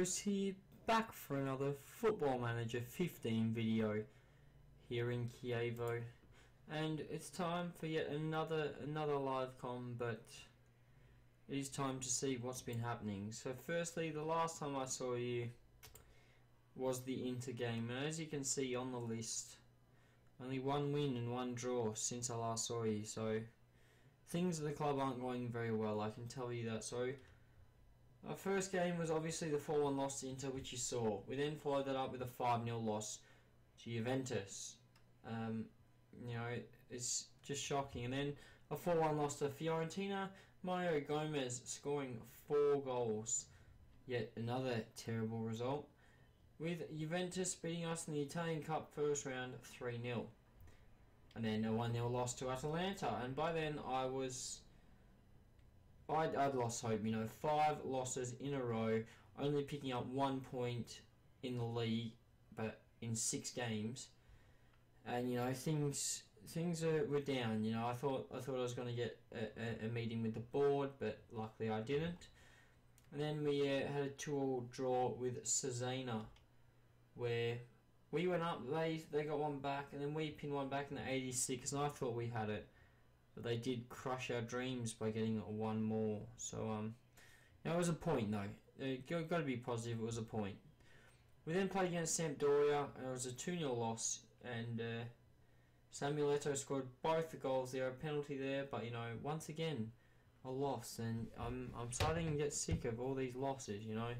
Chievos here, back for another Football Manager 15 video here in Chievo, and it's time for yet another live com, but it is time to see what's been happening. So firstly, the last time I saw you was the Inter game, and as you can see on the list, only one win and one draw since I last saw you, so things at the club aren't going very well, I can tell you that. So our first game was obviously the 4-1 loss to Inter, which you saw. We then followed that up with a 5-0 loss to Juventus. It's just shocking. And then a 4-1 loss to Fiorentina. Mario Gomez scoring 4 goals. Yet another terrible result, with Juventus beating us in the Italian Cup first round 3-0. And then a 1-0 loss to Atalanta. And by then I'd lost hope, 5 losses in a row, only picking up 1 point in the league, but in 6 games, and things were down. I thought I was going to get a meeting with the board, but luckily I didn't. And then we had a 2-2 draw with Cesena, where we went up, they got one back, and then we pinned one back in the 86th, and I thought we had it. But they did crush our dreams by getting one more. So it was a point though. Got to be positive. It was a point. We then played against Sampdoria, and it was a 2-0 loss. And Samuel Eto'o scored both the goals there. A penalty there, but once again a loss. And I'm starting to get sick of all these losses. I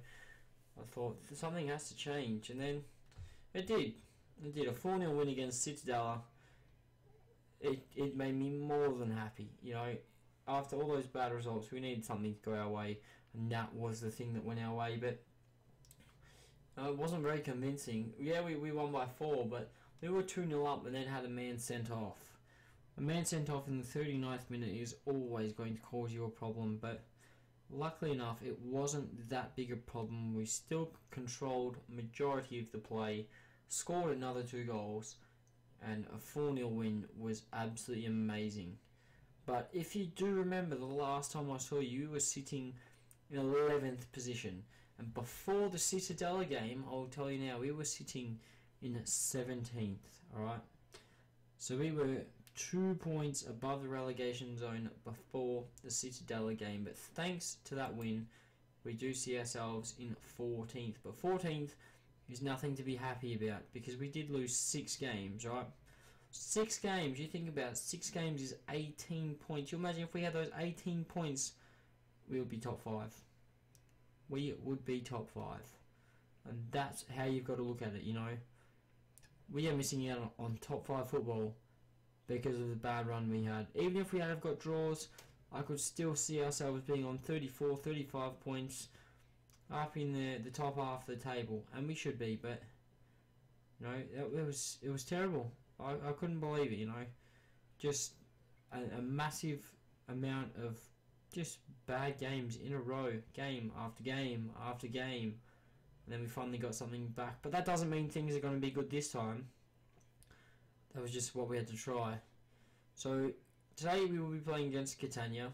thought something has to change, and then it did. It did. A 4-0 win against Cittadella. It made me more than happy. After all those bad results, we needed something to go our way, and that was the thing that went our way. But it wasn't very convincing. Yeah, we won by 4, but we were 2-0 up and then had a man sent off. A man sent off in the 39th minute is always going to cause you a problem, but luckily enough, it wasn't that big a problem. We still controlled majority of the play, scored another 2 goals, and a 4-0 win was absolutely amazing. But if you do remember, the last time I saw you, you were sitting in 11th position. And before the Cittadella game, I'll tell you now, we were sitting in 17th. Alright? So we were 2 points above the relegation zone before the Cittadella game. But thanks to that win, we do see ourselves in 14th. But 14th is nothing to be happy about, because we did lose 6 games, right? 6 games, you think about it, 6 games is 18 points. You imagine if we had those 18 points, we would be top 5. We would be top 5. And that's how you've got to look at it, We are missing out on top 5 football because of the bad run we had. Even if we had got draws, I could still see ourselves being on 34, 35 points, up in the top half of the table, and we should be, but it was terrible. I couldn't believe it, just a massive amount of just bad games in a row, game after game after game, and then we finally got something back. But that doesn't mean things are going to be good this time. That was just what we had to try. So today we will be playing against Catania.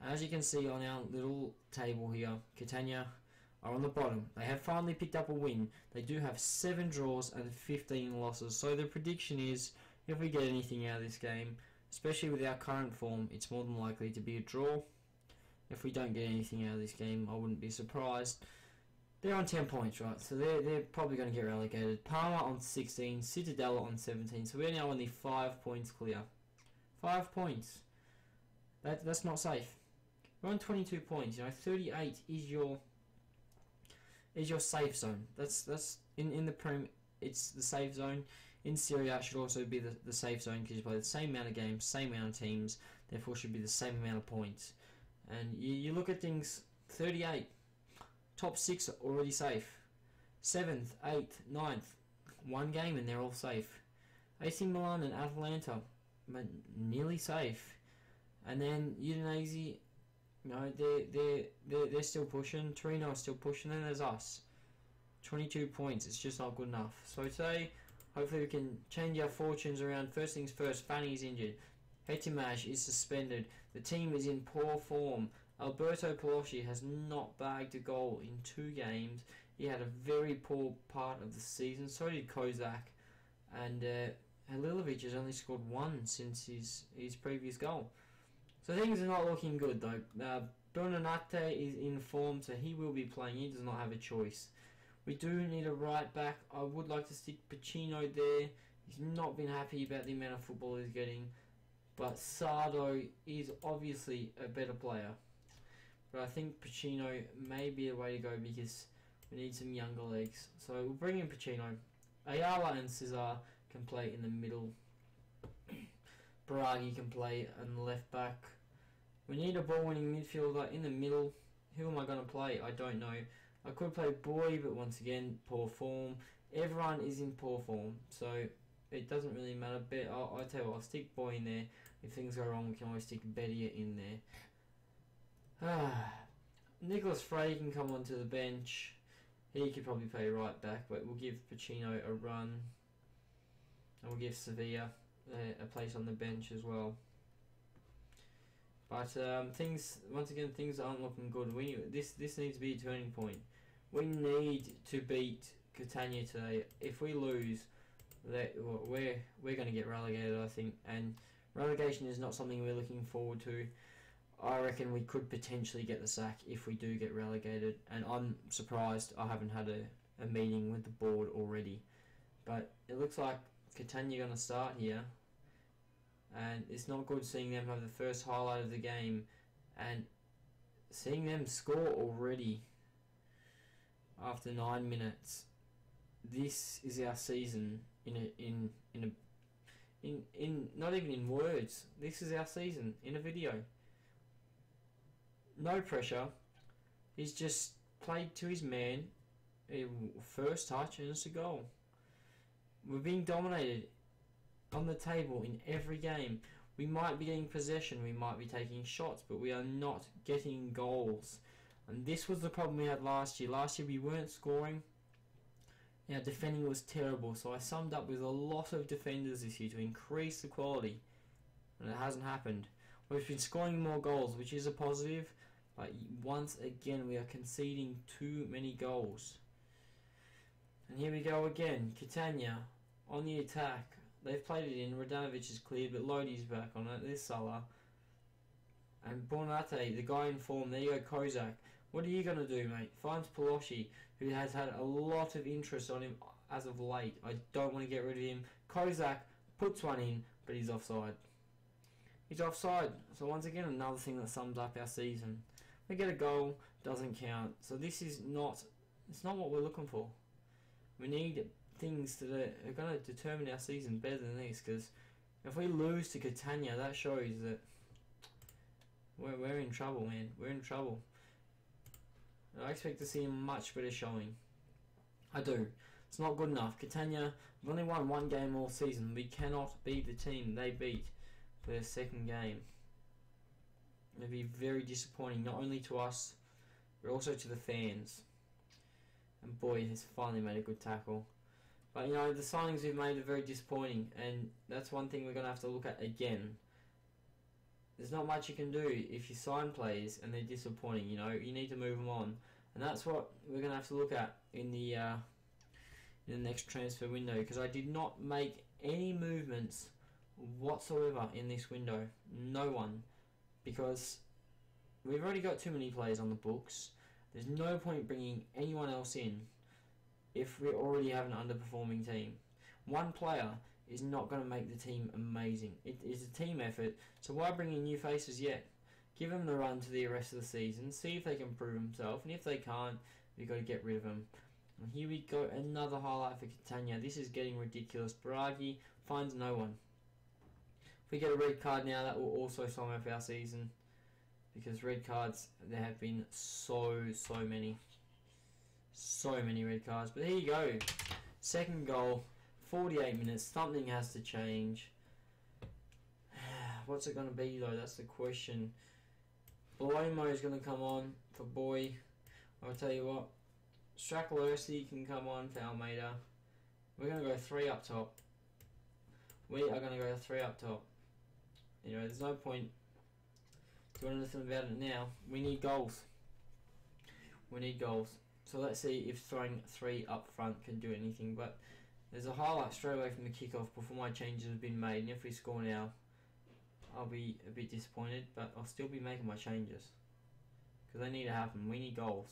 As you can see on our little table here, Catania are on the bottom. They have finally picked up a win. They do have 7 draws and 15 losses. So the prediction is, if we get anything out of this game, especially with our current form, it's more than likely to be a draw. If we don't get anything out of this game, I wouldn't be surprised. They're on 10 points, right? So they're probably going to get relegated. Parma on 16, Cittadella on 17. So we're now only 5 points clear. 5 points. That's not safe. We're on 22 points. 38 is your safe zone. That's in the Prem, it's the safe zone. In Serie A, it should also be the safe zone, because you play the same amount of games, same amount of teams, therefore should be the same amount of points. And you look at things, 38, top 6 are already safe. 7th, 8th, 9th, 1 game and they're all safe. AC Milan and Atalanta, but nearly safe. And then Udinese, they're still pushing. Torino are still pushing. Then there's us, 22 points. It's just not good enough. So today, hopefully we can change our fortunes around. First things first, Fanny's injured. Hetimaj is suspended. The team is in poor form. Alberto Palosci has not bagged a goal in 2 games. He had a very poor part of the season. So did Kozak. And Halilovic has only scored one since his previous goal. So things are not looking good though. Bernanate is in form, so he will be playing. He does not have a choice. We do need a right back. I would like to stick Pacino there. He's not been happy about the amount of football he's getting. But Sardo is obviously a better player. But I think Pacino may be a way to go because we need some younger legs. So we'll bring in Pacino. Ayala and Cesar can play in the middle. Baraghi can play on the left back. We need a ball-winning midfielder in the middle. Who am I going to play? I don't know. I could play Boy, but once again, poor form. Everyone is in poor form, so it doesn't really matter. But I'll tell you what, I'll stick Boy in there. If things go wrong, we can always stick Bedia in there. Nicholas Frey can come onto the bench. He could probably play right back, but we'll give Pacino a run. And we'll give Sevilla a place on the bench as well. But things aren't looking good. This needs to be a turning point. We need to beat Catania today. If we lose, we're going to get relegated, I think. And relegation is not something we're looking forward to. I reckon we could potentially get the sack if we do get relegated. And I'm surprised I haven't had a meeting with the board already. But it looks like Catania are going to start here. And it's not good seeing them have the first highlight of the game and seeing them score already after 9 minutes. This is our season in not even in words. This is our season in a video. No pressure. He's just played to his man. First touch and it's a goal. We're being dominated on the table in every game. We might be getting possession, we might be taking shots, but we are not getting goals. And this was the problem we had last year. Last year we weren't scoring. Our defending was terrible, so I summed up with a lot of defenders this year to increase the quality. And it hasn't happened. We've been scoring more goals, which is a positive, but once again we are conceding too many goals. And here we go again. Catania on the attack. They've played it in. Radanovic is cleared, but Lodi's back on it. There's Salah. And Bonate, the guy in form. There you go, Kozak. What are you going to do, mate? Finds Pelosi, who has had a lot of interest on him as of late. I don't want to get rid of him. Kozak puts one in, but he's offside. He's offside. So once again, another thing that sums up our season. We get a goal, doesn't count. So this is not, it's not what we're looking for. We need things that are going to determine our season better than this, because if we lose to Catania, that shows that we're in trouble, man. We're in trouble. I expect to see a much better showing. I do. It's not good enough. Catania have only won one game all season. We cannot beat the team they beat for their second game. It'll be very disappointing, not only to us, but also to the fans. And Boy has finally made a good tackle. But you know, the signings we've made are very disappointing, and that's one thing we're going to have to look at again. There's not much you can do if you sign players and they're disappointing. You know, you need to move them on, and that's what we're going to have to look at in the next transfer window. Because I did not make any movements whatsoever in this window. No one, because we've already got too many players on the books. There's no point bringing anyone else in if we already have an underperforming team. One player is not going to make the team amazing. It is a team effort, so why bring in new faces yet? Give them the run to the rest of the season, see if they can prove themselves, and if they can't, we've got to get rid of them. And here we go, another highlight for Catania. This is getting ridiculous. Baraghi finds no one. If we get a red card now, that will also sum up our season, because red cards, there have been so many. So many red cards. But there you go. Second goal, 48 minutes. Something has to change. What's it going to be though? That's the question. Blomo is going to come on for Boy. I'll tell you what. Stracklersi can come on for Almeida. We're going to go 3 up top. We are going to go 3 up top. You know, there's no point doing anything about it now. We need goals. We need goals. So let's see if throwing 3 up front can do anything. But there's a highlight straight away from the kickoff before my changes have been made. And if we score now, I'll be a bit disappointed, but I'll still be making my changes. Because they need to happen. We need goals.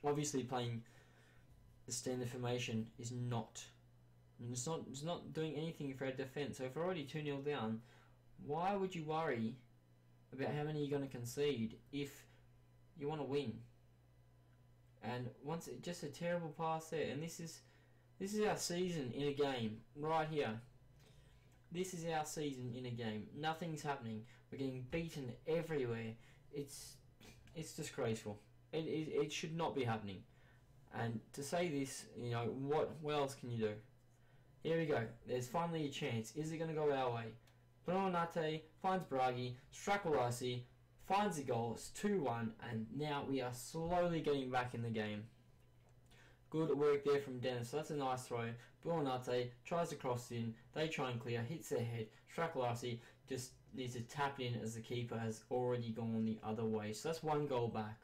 Obviously playing the standard formation is not... It's not doing anything for our defence. So if we're already 2-0 down, why would you worry about how many you're going to concede if you want to win? And just a terrible pass there. And this is our season in a game right here. This is our season in a game. Nothing's happening. We're getting beaten everywhere. It's disgraceful. It should not be happening. And to say this, you know, what else can you do? Here we go. There's finally a chance. Is it going to go our way? Buonanotte finds Bragi. Stracolasi finds the goal. It's 2-1, and now we are slowly getting back in the game. Good work there from Dennis. So that's a nice throw. Buonanotte tries to cross in. They try and clear. Hits their head. Stracolasi just needs to tap in as the keeper has already gone the other way. So that's 1 goal back.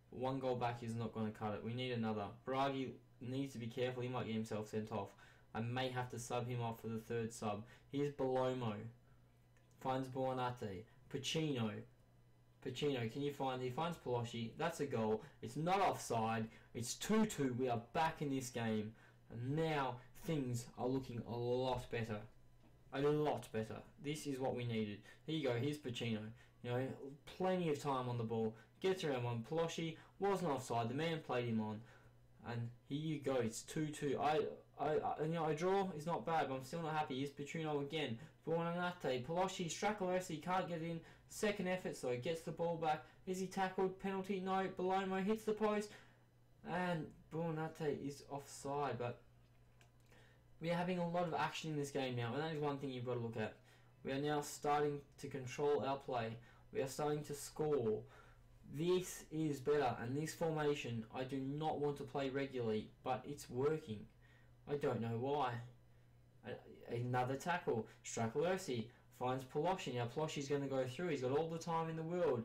1 goal back is not going to cut it. We need another. Bragi needs to be careful. He might get himself sent off. I may have to sub him off for the 3rd sub. Here's Belomo. Finds Buonanotte. Pacino, can you find... He finds Palosci. That's a goal. It's not offside. It's 2-2. We are back in this game. And now things are looking a lot better. A lot better. This is what we needed. Here you go. Here's Pacino. You know, plenty of time on the ball. Gets around one. Palosci wasn't offside. The man played him on. And here you go. It's 2-2. A draw is not bad, but I'm still not happy. Here's Petrino again. Buonanotte. Palosci, Stracolesi can't get in. Second effort, so gets the ball back. Is he tackled? Penalty? No. Belomo hits the post. And Buonanotte is offside. But we are having a lot of action in this game now, and that is one thing you've got to look at. We are now starting to control our play. We are starting to score. This is better, and this formation I do not want to play regularly, but it's working. I don't know why. Another tackle. Stracolesi finds Palosci. Now Palosci's going to go through. He's got all the time in the world.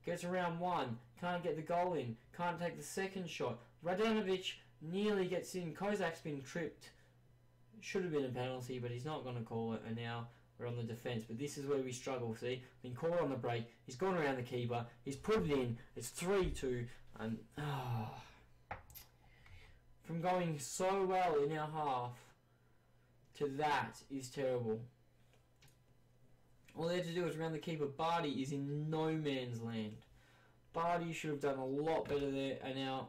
Gets around one. Can't get the goal in. Can't take the second shot. Radanovic nearly gets in. Kozak's been tripped. Should have been a penalty, but he's not going to call it. And now we're on the defence. But this is where we struggle, see? Been caught on the break. He's gone around the keeper. He's put it in. It's 3-2. And... from going so well in our half to that is terrible. All they had to do was around the keeper. Barty is in no man's land. Barty should have done a lot better there, and now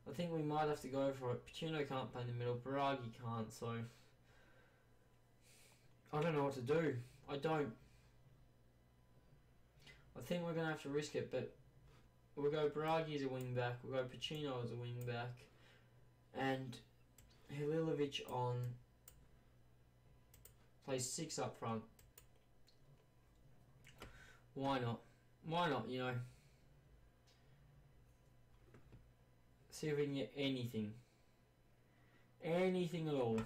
I think we might have to go for it. Pacino can't play in the middle. Bragi can't, so I don't know what to do. I don't. I think we're going to have to risk it, but we'll go Bragi as a wing back. We'll go Pacino as a wing back. And Halilovic on plays 6 up front. Why not? Why not, you know? See if we can get anything. Anything at all.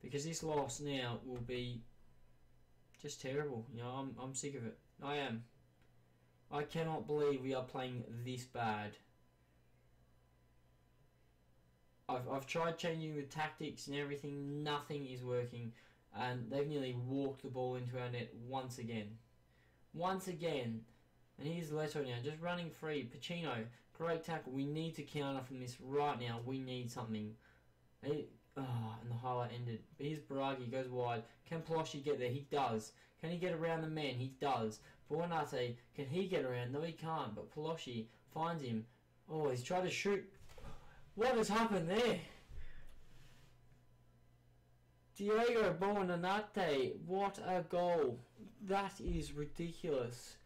Because this loss now will be just terrible. You know, I'm sick of it. I am. I cannot believe we are playing this bad. I've tried changing the tactics and everything, nothing is working, and they've nearly walked the ball into our net once again. Once again. And here's Leto now, just running free. Pacino, great tackle. We need to counter from this right now. We need something. And the highlight ended. But here's Bragi, goes wide. Can Palosci get there? He does. Can he get around the man? He does. Buonanotte, can he get around? No, he can't, but Palosci finds him. Oh, he's trying to shoot. What has happened there? Diego Buonanotte, what a goal. That is ridiculous.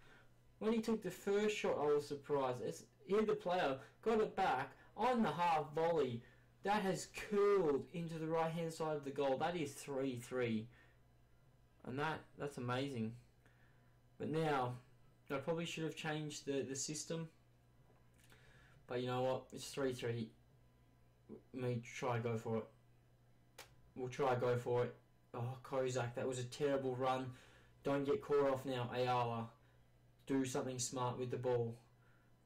When he took the first shot, I was surprised. Here the player got it back on the half volley. That has curled into the right hand side of the goal. That is 3-3. And that's amazing. But now, I probably should have changed the system. But you know what? It's 3-3. Me try go for it. We'll try go for it. Oh, Kozak, that was a terrible run. Don't get caught off now, Ayala. do something smart with the ball.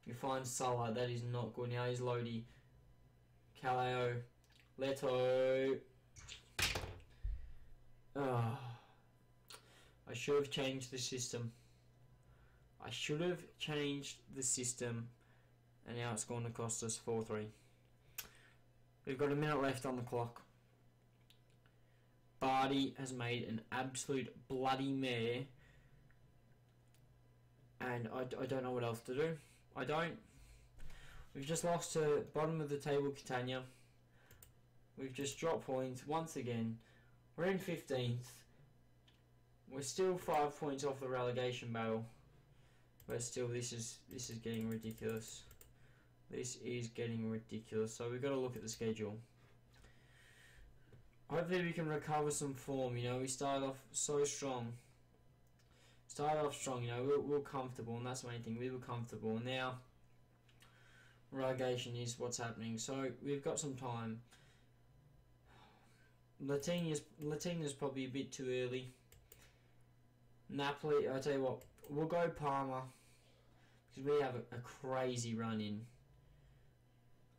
You find Salah, that is not good. Now he's Lodi. Calao. Leto. Oh. I should have changed the system. And now it's going to cost us 4-3. We've got a minute left on the clock. Barty has made an absolute bloody mare. And I don't know what else to do. I don't. We've just lost to bottom of the table Catania. We've just dropped points once again. We're in 15th. We're still 5 points off the relegation battle. But still, this is getting ridiculous. This is getting ridiculous. So we've got to look at the schedule. Hopefully we can recover some form. You know, we started off so strong. You know, we were comfortable, and that's the main thing. We were comfortable, and now relegation is what's happening. So we've got some time. Latina's probably a bit too early. Napoli, I'll tell you what, we'll go Parma, because we have a crazy run in.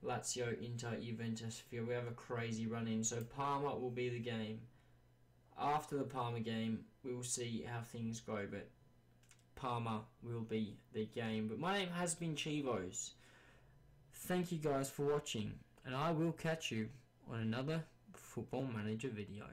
Lazio, Inter, Juventus, we have a crazy run in. So Parma will be the game. After the Parma game, we will see how things go, but Parma will be the game. But my name has been Chievos. Thank you guys for watching, and I will catch you on another Football Manager video.